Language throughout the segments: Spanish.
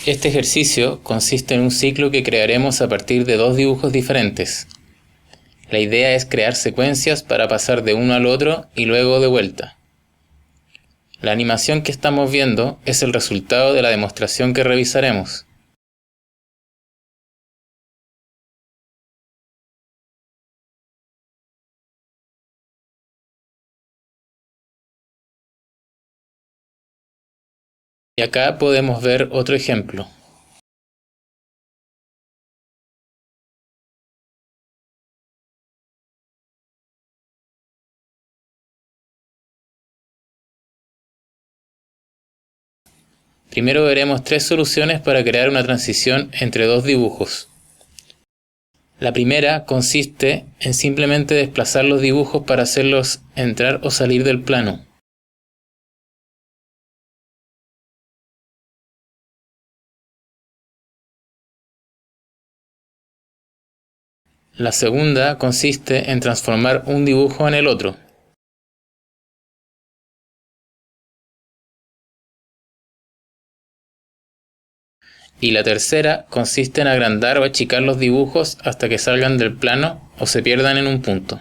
Este ejercicio consiste en un ciclo que crearemos a partir de dos dibujos diferentes. La idea es crear secuencias para pasar de uno al otro y luego de vuelta. La animación que estamos viendo es el resultado de la demostración que revisaremos. Y acá podemos ver otro ejemplo. Primero veremos tres soluciones para crear una transición entre dos dibujos. La primera consiste en simplemente desplazar los dibujos para hacerlos entrar o salir del plano. La segunda consiste en transformar un dibujo en el otro. Y la tercera consiste en agrandar o achicar los dibujos hasta que salgan del plano o se pierdan en un punto.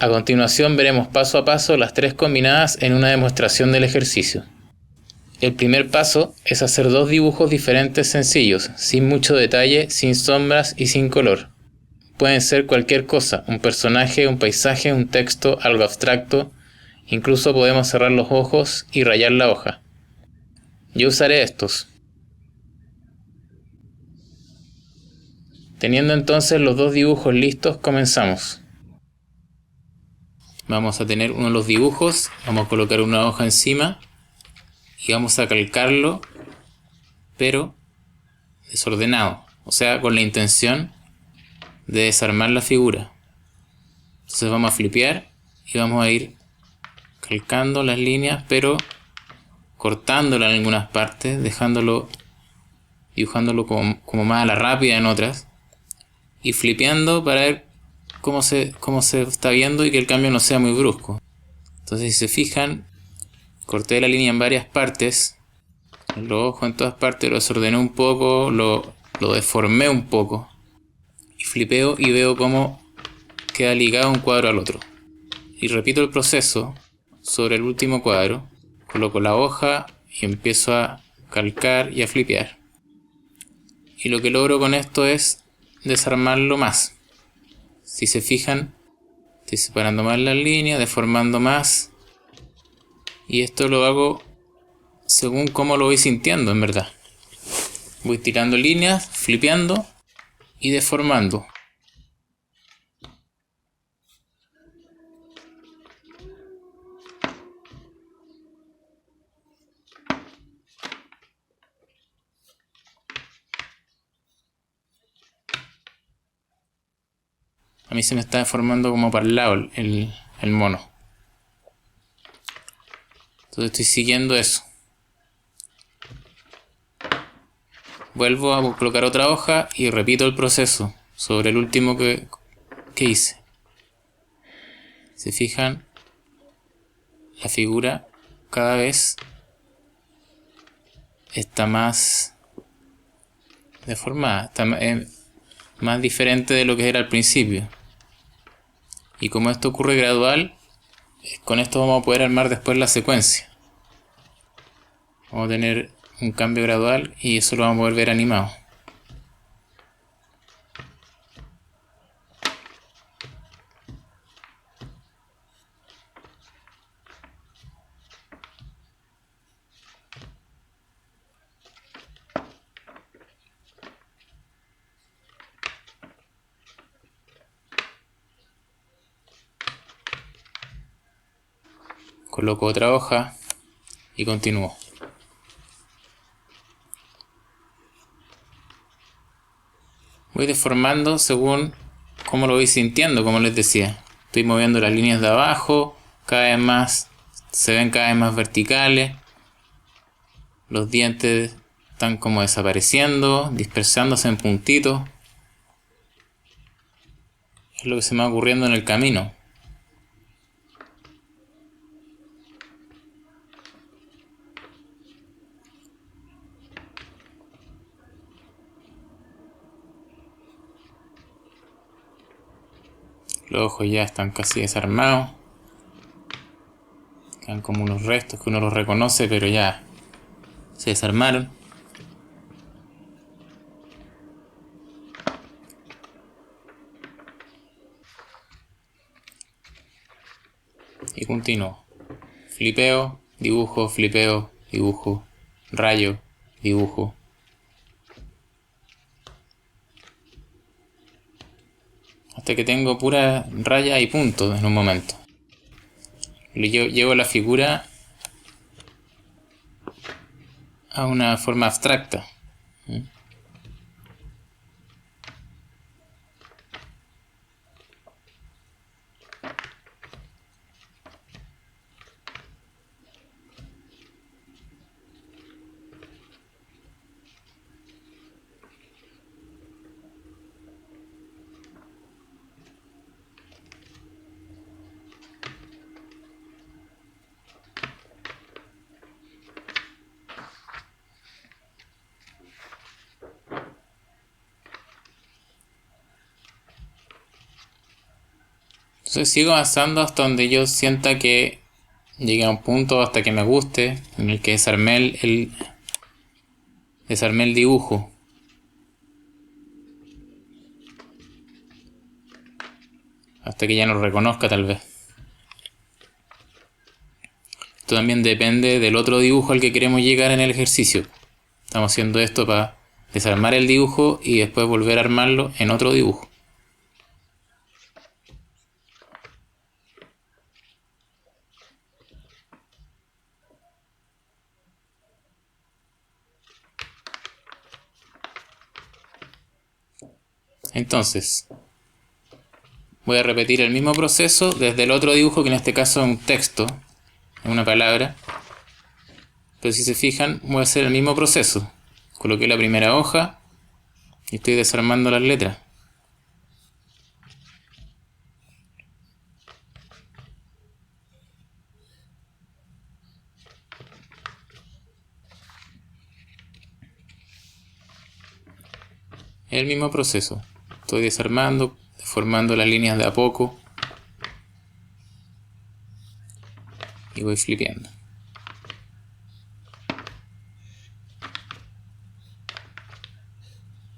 A continuación veremos paso a paso las tres combinadas en una demostración del ejercicio. El primer paso es hacer dos dibujos diferentes sencillos, sin mucho detalle, sin sombras y sin color. Pueden ser cualquier cosa, un personaje, un paisaje, un texto, algo abstracto. Incluso podemos cerrar los ojos y rayar la hoja. Yo usaré estos. Teniendo entonces los dos dibujos listos, comenzamos. Vamos a tener uno de los dibujos, vamos a colocar una hoja encima y vamos a calcarlo, pero desordenado, o sea, con la intención de desarmar la figura. Entonces vamos a flipear y vamos a ir calcando las líneas, pero cortándola en algunas partes, dibujándolo como más a la rápida en otras, y flipeando para ver cómo se está viendo y que el cambio no sea muy brusco. Entonces, si se fijan, corté la línea en varias partes, los ojos en todas partes, lo desordené un poco, lo deformé un poco, y flipeo y veo cómo queda ligado un cuadro al otro. Y repito el proceso sobre el último cuadro, coloco la hoja y empiezo a calcar y a flipear. Y lo que logro con esto es desarmarlo más. Si se fijan, estoy separando más las líneas, deformando más. Y esto lo hago según cómo lo voy sintiendo, en verdad. Voy tirando líneas, flipeando y deformando. A mí se me está deformando como para el lado el mono. Entonces estoy siguiendo eso. Vuelvo a colocar otra hoja y repito el proceso sobre el último que hice. Se fijan, la figura cada vez está más deformada, está más diferente de lo que era al principio. Y como esto ocurre gradual, con esto vamos a poder armar después la secuencia. Vamos a tener un cambio gradual y eso lo vamos a poder ver animado. Coloco otra hoja y continúo. Voy deformando según cómo lo voy sintiendo, como les decía. Estoy moviendo las líneas de abajo, cada vez más, se ven cada vez más verticales. Los dientes están como desapareciendo, dispersándose en puntitos. Es lo que se me va ocurriendo en el camino. Los ojos ya están casi desarmados. Quedan como unos restos que uno los reconoce, pero ya se desarmaron. Y continúo. Flipeo, dibujo, flipeo, dibujo, rayo, dibujo. Hasta que tengo pura raya y punto en un momento. Llevo la figura a una forma abstracta. Entonces sigo avanzando hasta donde yo sienta que llegué a un punto, hasta que me guste, en el que desarmé el dibujo. Hasta que ya no lo reconozca tal vez. Esto también depende del otro dibujo al que queremos llegar en el ejercicio. Estamos haciendo esto para desarmar el dibujo y después volver a armarlo en otro dibujo. Entonces, voy a repetir el mismo proceso desde el otro dibujo, que en este caso es un texto, es una palabra. Pero si se fijan, voy a hacer el mismo proceso. Coloqué la primera hoja y estoy desarmando las letras. Es el mismo proceso. Estoy desarmando, formando las líneas de a poco. Y voy flipeando.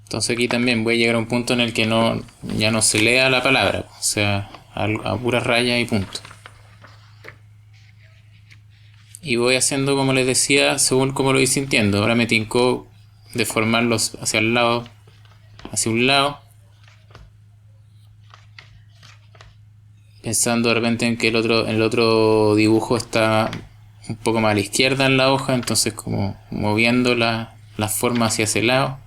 Entonces aquí también voy a llegar a un punto en el que ya no se lea la palabra. O sea, a puras rayas y punto. Y voy haciendo, como les decía, según como lo voy sintiendo. Ahora me tincó deformarlos hacia el lado, hacia un lado. Pensando de repente en que el otro dibujo está un poco más a la izquierda en la hoja, entonces como moviendo la forma hacia ese lado.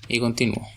Y continúo.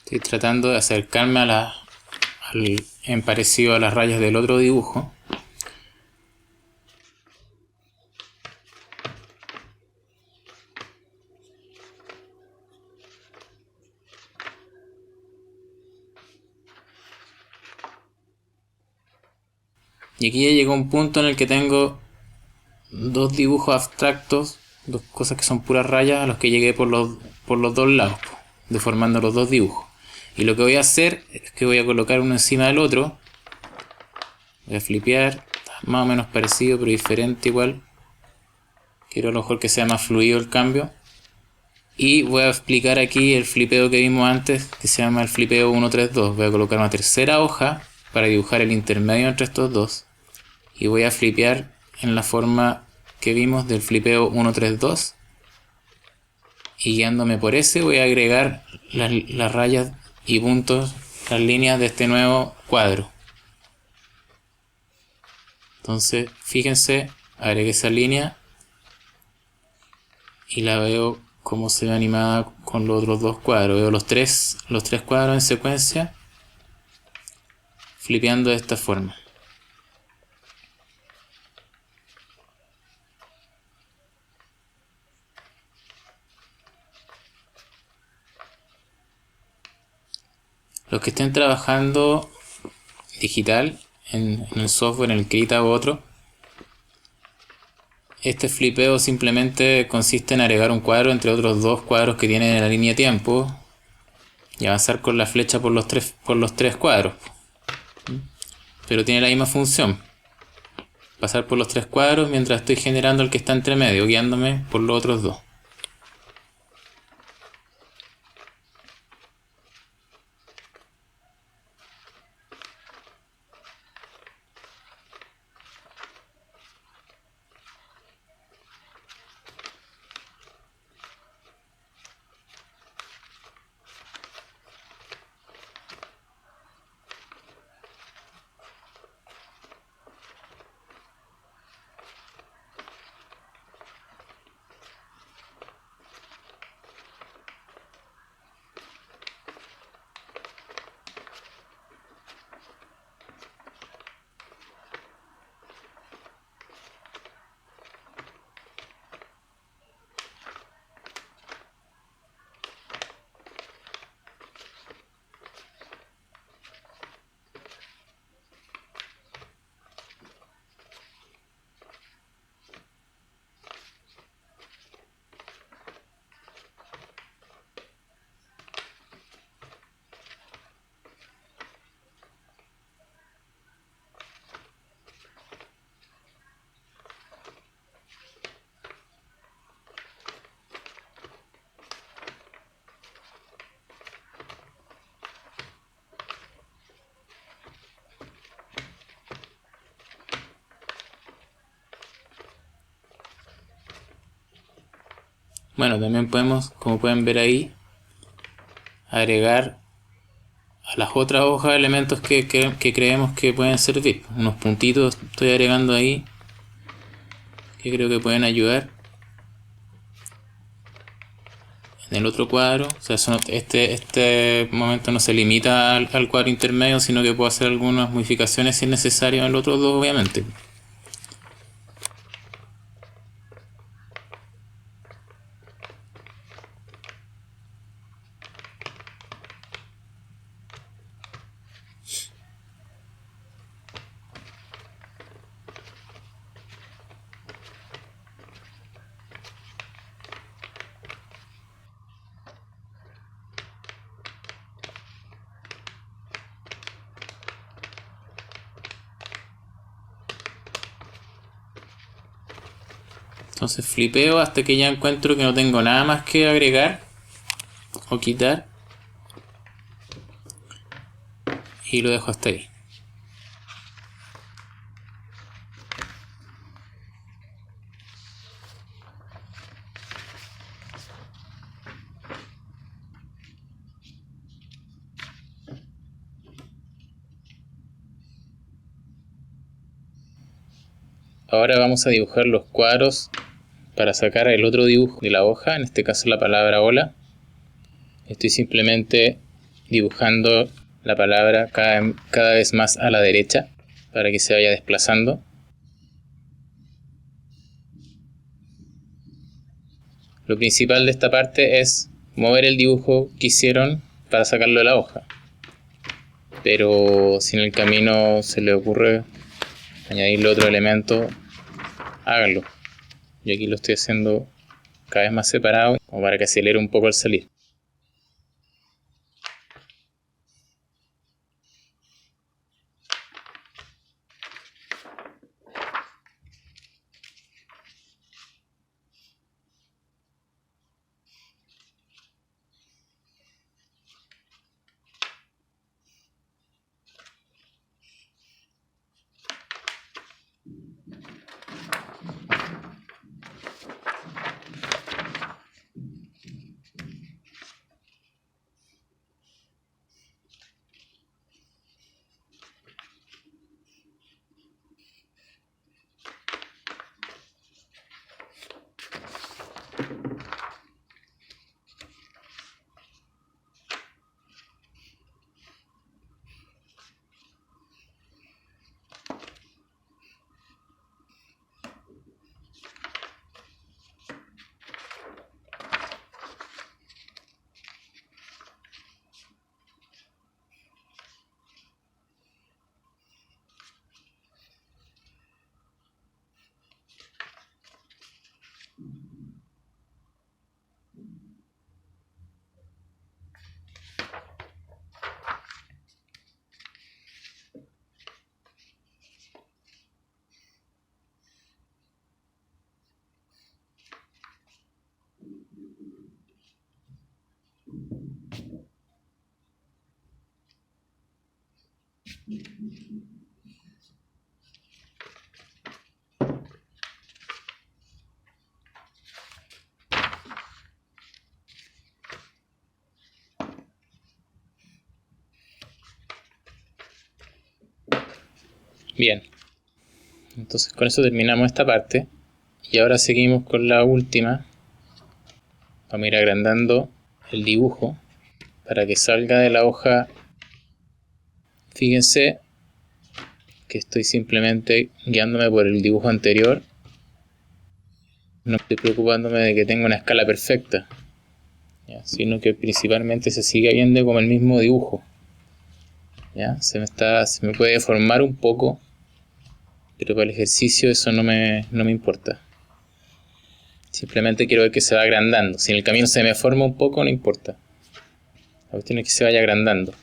Estoy tratando de acercarme en parecido a las rayas del otro dibujo. Y aquí ya llegó un punto en el que tengo dos dibujos abstractos, dos cosas que son puras rayas a los que llegué por los dos lados, deformando los dos dibujos. Y lo que voy a hacer es que voy a colocar uno encima del otro. Voy a flipear, más o menos parecido pero diferente igual. Quiero a lo mejor que sea más fluido el cambio. Y voy a explicar aquí el flipeo que vimos antes, que se llama el flipeo 1-3-2. Voy a colocar una tercera hoja para dibujar el intermedio entre estos dos. Y voy a flipear en la forma que vimos del flipeo 1-3-2. Y guiándome por ese voy a agregar las rayas y puntos, las líneas de este nuevo cuadro. Entonces, fíjense, agregué esa línea y la veo como se ve animada con los otros dos cuadros. Veo los tres cuadros en secuencia, flipeando de esta forma. Los que estén trabajando digital en el software, en el Krita u otro, este flipeo simplemente consiste en agregar un cuadro entre otros dos cuadros que tienen en la línea de tiempo y avanzar con la flecha por los tres cuadros. Pero tiene la misma función: pasar por los tres cuadros mientras estoy generando el que está entre medio, guiándome por los otros dos. Bueno, también podemos, como pueden ver ahí, agregar a las otras hojas elementos que creemos que pueden servir. Unos puntitos estoy agregando ahí que creo que pueden ayudar. En el otro cuadro, o sea, este momento no se limita al cuadro intermedio, sino que puedo hacer algunas modificaciones si es necesario en los otros dos, obviamente. Entonces flipeo hasta que ya encuentro que no tengo nada más que agregar o quitar y lo dejo hasta ahí. Ahora vamos a dibujar los cuadros para sacar el otro dibujo de la hoja, en este caso la palabra hola. Estoy simplemente dibujando la palabra cada vez más a la derecha para que se vaya desplazando. Lo principal de esta parte es mover el dibujo que hicieron para sacarlo de la hoja. Pero si en el camino se le ocurre añadirle otro elemento, háganlo. Yo aquí lo estoy haciendo cada vez más separado, como para que acelere un poco al salir. Bien, entonces con eso terminamos esta parte y ahora seguimos con la última. Vamos a ir agrandando el dibujo para que salga de la hoja. Fíjense que estoy simplemente guiándome por el dibujo anterior. No estoy preocupándome de que tenga una escala perfecta, ¿ya? Sino que principalmente se sigue viendo como el mismo dibujo, ¿ya? Se me puede deformar un poco, pero para el ejercicio eso no me importa. Simplemente quiero ver que se va agrandando. Si en el camino se me deforma un poco, no importa. La cuestión es que se vaya agrandando.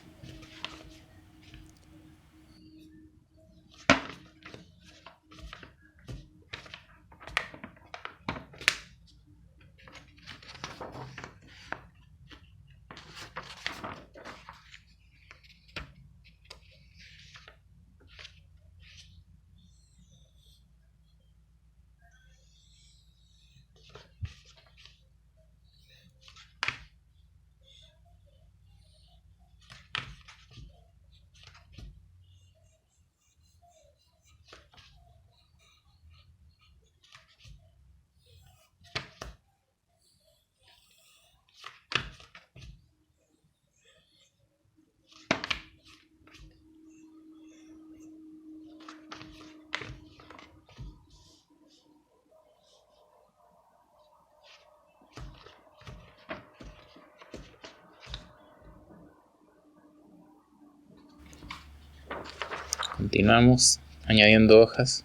Continuamos añadiendo hojas.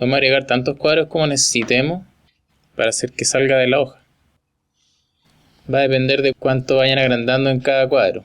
Vamos a agregar tantos cuadros como necesitemos para hacer que salga de la hoja. Va a depender de cuánto vayan agrandando en cada cuadro.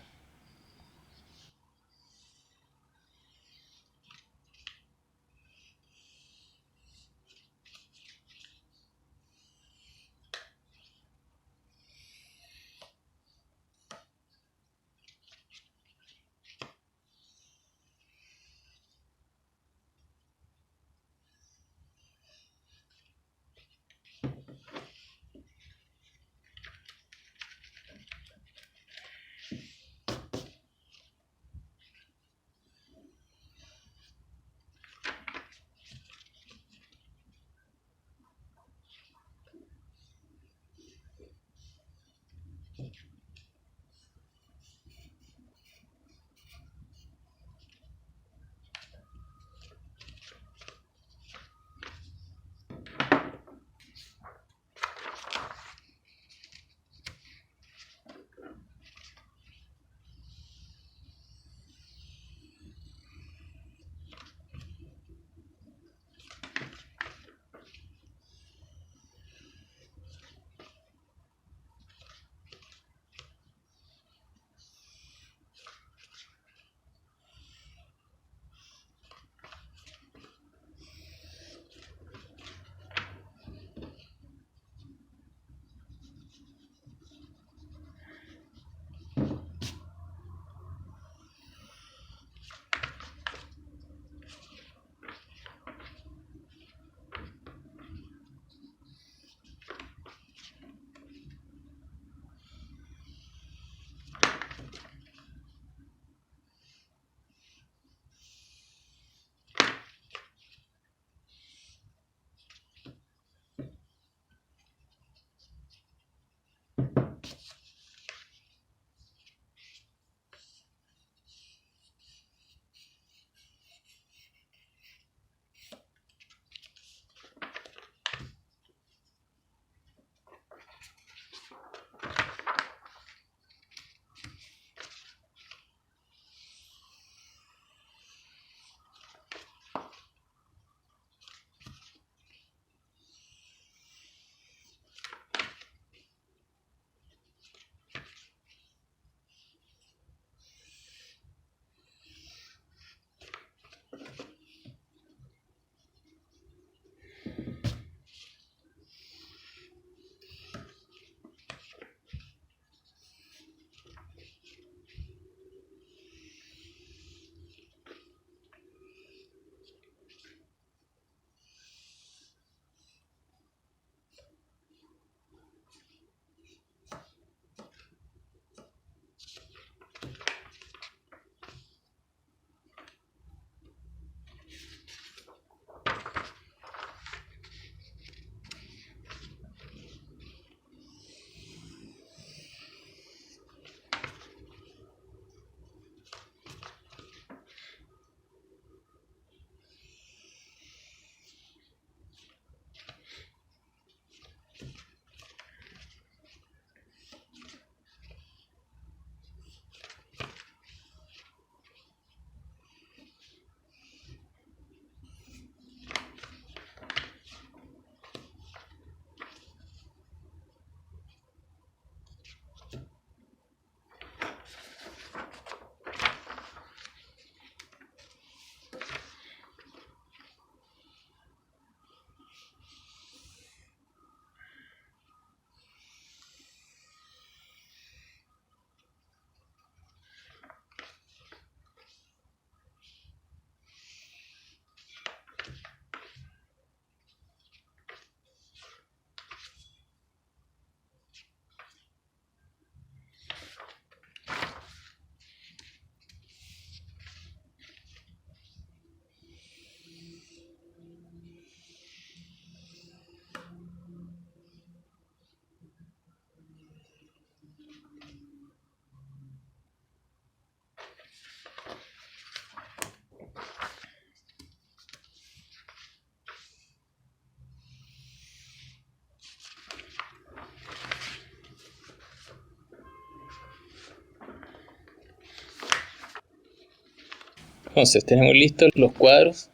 Entonces tenemos listos los cuadros.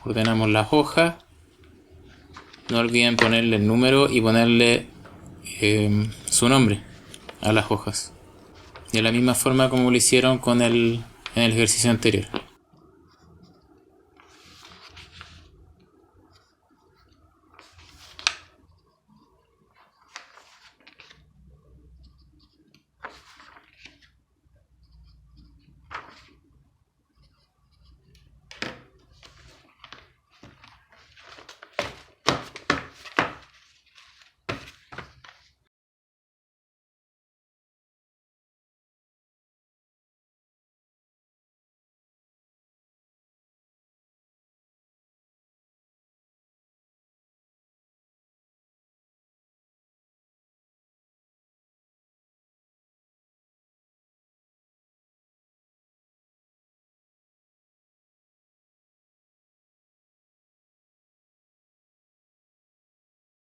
Ordenamos las hojas. No olviden ponerle el número y ponerle su nombre a las hojas. De la misma forma como lo hicieron en el ejercicio anterior.